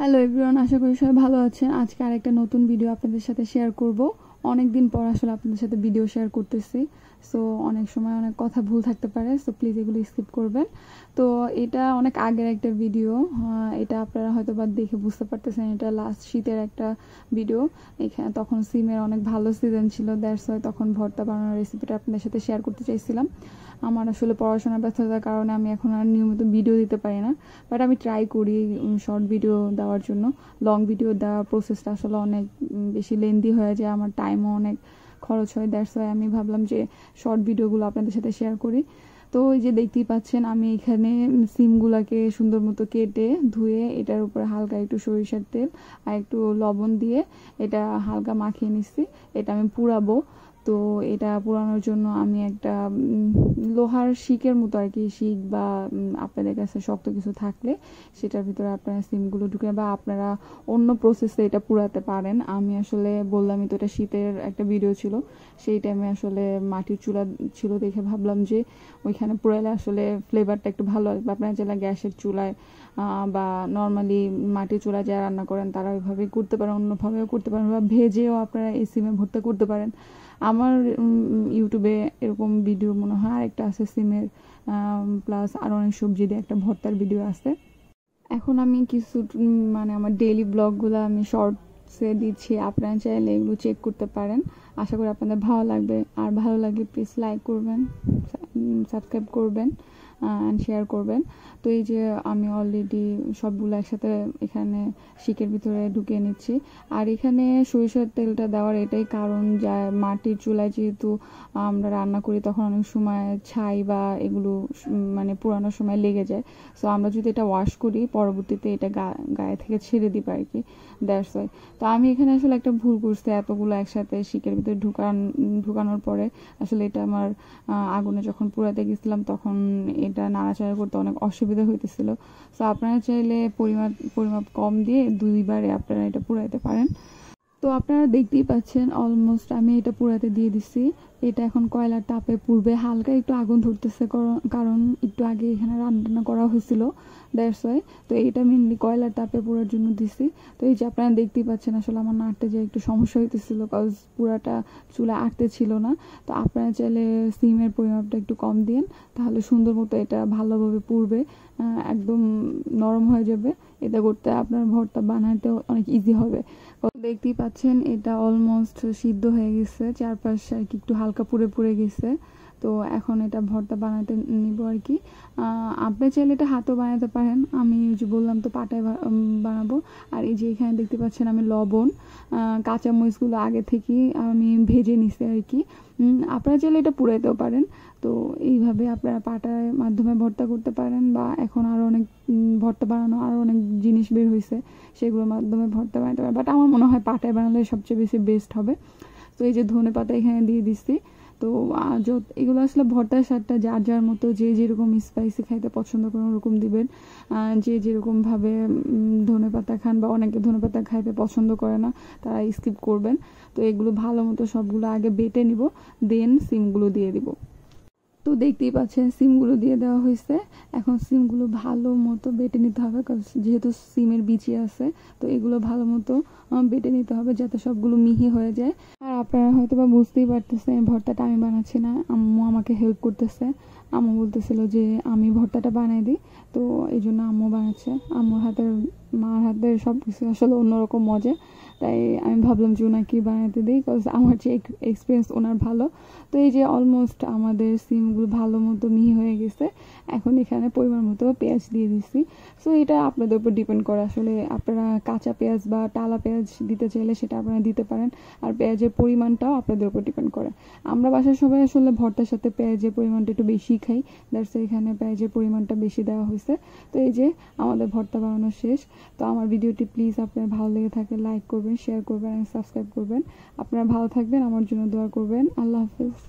Hello everyone, আশা করি সবাই ভালো আছেন। আজকে আরেকটা নতুন ভিডিও আপনাদের সাথে শেয়ার করব। অনেক দিন পর আসলে আপনাদের সাথে ভিডিও শেয়ার করতেছি। সো অনেক সময় অনেক কথা ভুল থাকতে পারে, সো প্লিজ এগুলো স্কিপ করবেন। তো এটা অনেক আগের একটা ভিডিও, এটা আপনারা হয়তো বা দেখে বুঝতে পারতেছেন এটা লাস্ট শীতের একটা ভিডিও। এখানে তখন সিমের অনেক ভালো সিজন ছিল, দ্যাটস ওয়াই তখন ভর্তা বানানোর রেসিপিটা আপনাদের সাথে শেয়ার করতে চাইছিলাম। আমার আসলে পড়াশোনার ব্যস্ততার কারণে আমি এখন আর নিয়মিত ভিডিও দিতে পারি না, বাট আমি ট্রাই করি শর্ট ভিডিও দেওয়ার জন্য। লং ভিডিও দেওয়ার প্রসেসটা আসলে অনেক বেশি লেন্দি হয়ে যায়, আমার টাইমও অনেক খরচ হয়, দ্যাটস ওয়াই আমি ভাবলাম যে শর্ট ভিডিওগুলো আপনাদের সাথে শেয়ার করি। তো ওই যে দেখতেই পাচ্ছেন আমি এখানে সিমগুলোকে সুন্দর মতো কেটে ধুয়ে এটার উপরে হালকা একটু সরিষার তেল আর একটু লবণ দিয়ে এটা হালকা মাখিয়ে নিচ্ছি। এটা আমি পুড়াবো। তো এটা পোড়ানোর জন্য আমি একটা লোহার শিকের মতো আর কি, শিক বা আপনাদের কাছে শক্ত কিছু থাকলে সেটার ভিতরে আপনারা সিমগুলো ঢুকে বা আপনারা অন্য প্রসেসে এটা পুড়াতে পারেন। আমি আসলে বললামই তো এটা শীতের একটা ভিডিও ছিল, সেই টাইমে আসলে মাটির চুলা ছিল দেখে ভাবলাম যে ওইখানে পুড়ালে আসলে ফ্লেভারটা একটু ভালো আসবে। আপনারা যারা গ্যাসের চুলায় বা নর্মালি মাটির চুলায় যারা রান্না করেন তারা ওইভাবেই করতে পারেন, অন্যভাবেও করতে পারেন বা ভেজেও আপনারা এই সিমে ভর্তা করতে পারেন। আমার ইউটিউবে এরকম ভিডিও মনে হয় আরেকটা আছে সিমের প্লাস আরও অনেক সবজি দিয়ে একটা ভর্তার ভিডিও আছে। এখন আমি কিছু মানে আমার ডেইলি ব্লগগুলো আমি শর্টসে দিচ্ছি, আপনারা চাইলে এগুলো চেক করতে পারেন। আশা করি আপনাদের ভালো লাগবে, আর ভালো লাগলে প্লিজ লাইক করবেন, সাবস্ক্রাইব করবেন অ্যান্ড শেয়ার করবেন। তো এই যে আমি অলরেডি সবগুলো একসাথে এখানে শিকের ভিতরে ঢুকিয়ে নিচ্ছি। আর এখানে সরিষার তেলটা দেওয়ার এটাই কারণ, যা মাটির চুলায় যেহেতু আমরা রান্না করি তখন অনেক সময় ছাই বা এগুলো মানে পুরানোর সময় লেগে যায়। সো আমরা যদি এটা ওয়াশ করি পরবর্তীতে এটা গায়ে থেকে ছেড়ে দিই আর কি, দ্যাটস ওয়াই। তো আমি এখানে আসলে একটা ভুল করছি, এতগুলো একসাথে শিকের ভিতরে ঢুকানোর পরে আসলে এটা আমার আগুনে যখন পুরাতে গেছিলাম তখন এটা নাড়াচাড়া করতে অনেক অসুবিধা হইতেছিল। সো আপনারা চাইলে পরিমাপ কম দিয়ে দুইবারে আপনারা এটা পুরাইতে পারেন। তো আপনারা দেখতেই পাচ্ছেন অলমোস্ট আমি এটা পুরাতে দিয়ে দিচ্ছি। এটা এখন কয়লার তাপে পুড়বে, হালকা একটু আগুন ধরতেছে কারণ একটু আগে এখানে রান্না করা হয়েছিল, দ্যাটস ওয়াই। তো এইটা মেনলি কয়লার তাপে পোড়ার জন্য দিছি। তো এই যে আপনারা দেখতেই পাচ্ছেন আসলে আমার নাড়তে যে একটু সমস্যা হইতেছিল, কজ পুরাটা চুলা আটতে ছিল না। তো আপনারা চাইলে সিমের পরিমাপটা একটু কম দিন, তাহলে সুন্দর মতো এটা ভালোভাবে পুড়বে, একদম নরম হয়ে যাবে। এটা করতে আপনার ভর্তা বানাতে অনেক ইজি হবে। দেখতেই পাচ্ছেন এটা অলমোস্ট সিদ্ধ হয়ে গেছে, চারপাশে আর কি একটু হালকা পুড়ে পুড়ে গেছে। তো এখন এটা ভর্তা বানাতে নিব আর কি। আপনি চাইলে এটা হাতও বানাতে পারেন, আমি যে বললাম তো পাটায় বানাবো। আর এই যে এখানে দেখতে পাচ্ছেন আমি লবণ কাঁচামরিচগুলো আগে থেকেই আমি ভেজে নিছি আর কি। আপনারা চাইলে এটা পুড়াইতেও পারেন। তো এইভাবে আপনারা পাটার মাধ্যমে ভর্তা করতে পারেন, বা এখন আরও অনেক ভর্তা বানানো আরও অনেক জিনিস বের হয়েছে, সেগুলোর মাধ্যমে ভর্তা বানাতে পারেন, বাট আমার মনে হয় পাটায় বানালে সবচেয়ে বেশি বেস্ট হবে। তো এই যে ধনে পাতা এখানে দিয়ে দিচ্ছি। তো এগুলো আসলে ভর্তার স্বাদটা যার যার মতো, যে যেরকম স্পাইসি খাইতে পছন্দ করেন ওরকম দিবেন। যে যেরকমভাবে ধনে পাতা খান বা অনেকে ধনে পাতা খাইতে পছন্দ করে না, তারা স্কিপ করবেন। তো এগুলো ভালো মতো সবগুলো আগে বেটে নিব, দেন সিমগুলো দিয়ে দিব। তো দেখতেই পাচ্ছেন সিমগুলো দিয়ে দেওয়া হয়েছে। এখন সিমগুলো ভালো মতো বেটে নিতে হবে, যেহেতু সিমের বিচি আছে। তো এগুলো ভালো মতো বেটে নিতে হবে যাতে সবগুলো মিহি হয়ে যায়। আর আপনারা হয়তো বা বুঝতেই পারতেছেন ভর্তাটা আমি বানাচ্ছি না, আম্মু আমাকে হেল্প করতেছে। আম্মু বলতেছিল যে আমি ভর্তাটা বানাই দিই, তো এই জন্য আম্মু বানাচ্ছে। মার হাতের সব কিছু আসলে অন্যরকম মজা, তাই আমি ভাবলাম যে ওনাকে বানাতে দিই, বিকজ আমার যে এক্সপিরিয়েন্স ওনার ভালো। তো এই যে অলমোস্ট আমাদের সিমগুলো ভালো মতো মিহি হয়ে গেছে। এখন এখানে পরিমাণ মতো পেঁয়াজ দিয়ে দিচ্ছি। সো এটা আপনাদের উপর ডিপেন্ড করে, আসলে আপনারা কাঁচা পেঁয়াজ বা টালা পেঁয়াজ দিতে চাইলে সেটা আপনারা দিতে পারেন। আর পেঁয়াজের পরিমাণটাও আপনাদের উপর ডিপেন্ড করে। আমরা বাসার সবাই আসলে ভর্তার সাথে পেঁয়াজের পরিমাণটা একটু বেশি খাই, দ্যাটস এখানে পেঁয়াজের পরিমাণটা বেশি দেওয়া হয়েছে। তো এই যে আমাদের ভর্তা বানানো শেষ। তো আমার ভিডিওটি প্লিজ আপনার ভালো লেগে থাকে লাইক করবেন, শেয়ার করবেন, সাবস্ক্রাইব করবেন। আপনারা ভালো থাকবেন, আমার জন্য দোয়া করবেন। আল্লাহ হাফেজ।